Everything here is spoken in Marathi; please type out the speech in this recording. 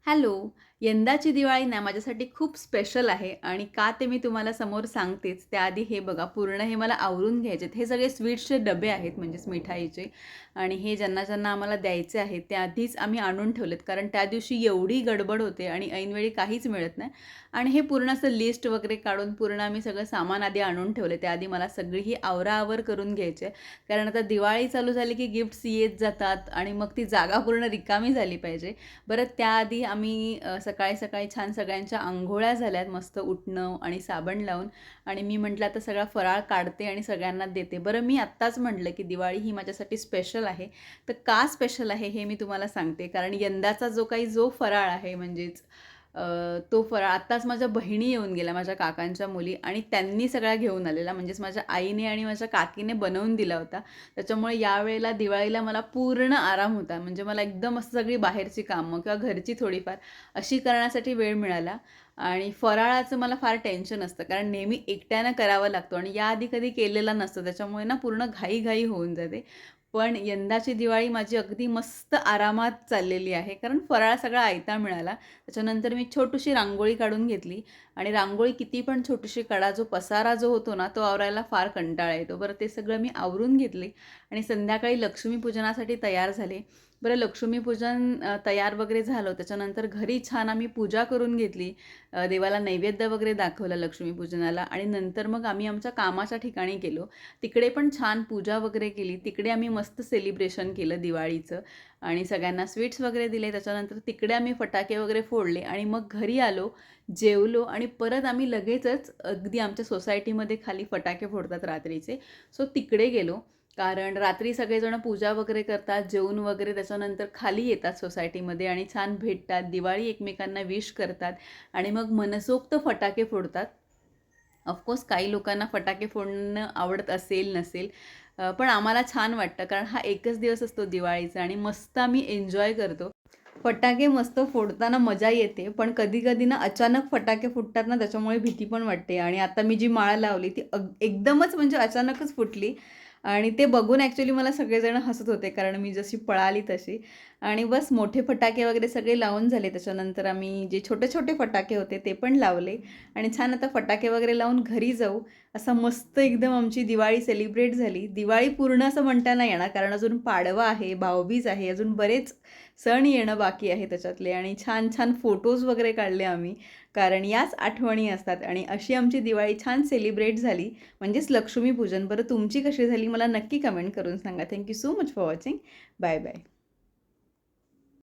हॅलो. यंदाची दिवाळी ना माझ्यासाठी खूप स्पेशल आहे आणि का ते मी तुम्हाला समोर सांगतेच. त्याआधी हे बघा, पूर्ण हे मला आवरून घ्यायचे आहेत. हे सगळे स्वीट्सचे डबे आहेत, म्हणजेच मिठाईचे. आणि हे ज्यांना ज्यांना आम्हाला द्यायचे आहेत त्या आधीच आम्ही आणून ठेवलेत, कारण त्या दिवशी एवढी गडबड होते आणि ऐनवेळी काहीच मिळत नाही. आणि हे पूर्ण असं लिस्ट वगैरे काढून पूर्ण आम्ही सगळं सामान आधी आणून ठेवले. त्याआधी मला सगळी ही आवराआवर करून घ्यायची आहे, कारण आता दिवाळी चालू झाली की गिफ्ट्स येत जातात आणि मग ती जागा पूर्ण रिकामी झाली पाहिजे. बरं, त्याआधी आम्ही सकाळी सकाळी छान सगळ्यांच्या अंघोळ्या झाल्यात, मस्त उठणं आणि साबण लावून. आणि मी म्हटलं आता सगळा फराळ काढते आणि सगळ्यांना देते. बरं, मी आत्ताच म्हटलं की दिवाळी ही माझ्यासाठी स्पेशल आहे. तर का स्पेशल आहे हे मी तुम्हाला सांगते. कारण यंदाचा जो फराळ आहे, म्हणजेच तो फराळ आत्ताच माझ्या बहिणी येऊन गेल्या, माझ्या काकांच्या मुली, आणि त्यांनी सगळ्या घेऊन आलेला, म्हणजेच माझ्या आईने आणि माझ्या काकीने बनवून दिला होता. त्याच्यामुळे यावेळेला दिवाळीला मला पूर्ण आराम होता. म्हणजे मला एकदम असं सगळी बाहेरची कामं किंवा घरची थोडीफार अशी करण्यासाठी वेळ मिळाला. आणि फराळाचं मला फार टेन्शन असतं, कारण नेहमी एकट्यानं करावं लागतो आणि याआधी कधी केलेलं नसतं. त्याच्यामुळे ना पूर्ण घाईघाई होऊन जाते. पण यंदाची दिवाळी माझी अगदी मस्त आरामात चाललेली आहे, कारण फराळ सगळा आयता मिळाला. त्याच्यानंतर मी छोटीशी रांगोळी काढून घेतली. आणि रांगोळी किती पण छोटीशी काढा, जो पसारा जो होतो ना तो आवरायला फार कंटाळा येतो. बरं, ते सगळं मी आवरून घेतले आणि संध्याकाळी लक्ष्मीपूजनासाठी तयार झाले. बरं, लक्ष्मीपूजन तयार वगैरे झालं. त्याच्यानंतर घरी छान आम्ही पूजा करून घेतली. देवाला नैवेद्य वगैरे दाखवला लक्ष्मीपूजनाला, आणि नंतर मग आम्ही आमच्या कामाच्या ठिकाणी गेलो. तिकडे पण छान पूजा वगैरे केली. तिकडे आम्ही मस्त सेलिब्रेशन केलं दिवाळीचं आणि सगळ्यांना स्वीट्स वगैरे दिले. त्याच्यानंतर तिकडे आम्ही फटाके वगैरे फोडले आणि मग घरी आलो, जेवलो आणि परत आम्ही लगेचच अगदी आमच्या सोसायटीमध्ये खाली फटाके फोडतात रात्रीचे, सो तिकडे गेलो. कारण रात्री सगळेजण पूजा वगैरे करतात, जेवून वगैरे त्याच्यानंतर खाली येतात सोसायटीमध्ये आणि छान भेटतात, दिवाळी एकमेकांना विश करतात आणि मग मनसोक्त फटाके फोडतात. ऑफकोर्स काही लोकांना फटाके फोडणं आवडत असेल नसेल, पण आम्हाला छान वाटतं, कारण हा एकच दिवस असतो दिवाळीचा आणि मस्त आम्ही एन्जॉय करतो. फटाके मस्त फोडताना मजा येते, पण कधी-कधी ना अचानक फटाके फुटतात ना, त्याच्यामुळे भीती पण वाटते. आणि आता मी जी माळ लावली ती एकदमच म्हणजे अचानकच फुटली आणि ते बघून ॲक्चुअली मला सगळेजण हसत होते, कारण मी जशी पळाली तशी. आणि बस मोठे फटाके वगैरे सगळे लावून झाले. त्याच्यानंतर आम्ही जे छोटे-छोटे फटाके होते ते पण लावले आणि छान आता फटाके वगैरे लावून घरी जाऊ. असं मस्त एकदम आमची दिवाळी सेलिब्रेट झाली. दिवाळी पूर्ण असं म्हणता नाही येणार, कारण अजून पाडवा आहे, भाऊबीज आहे, अजून बरेच सण येणं बाकी आहे त्याच्यातले. आणि छान छान फोटोज वगैरे काढले आम्ही, कारण याच आठवणी असतात. आणि अशी आमची दिवाळी छान सेलिब्रेट झाली, म्हणजेच लक्ष्मीपूजन. बरं, तुमची कशी झाली मला नक्की कमेंट करून सांगा. Thank you so much for watching. Bye bye.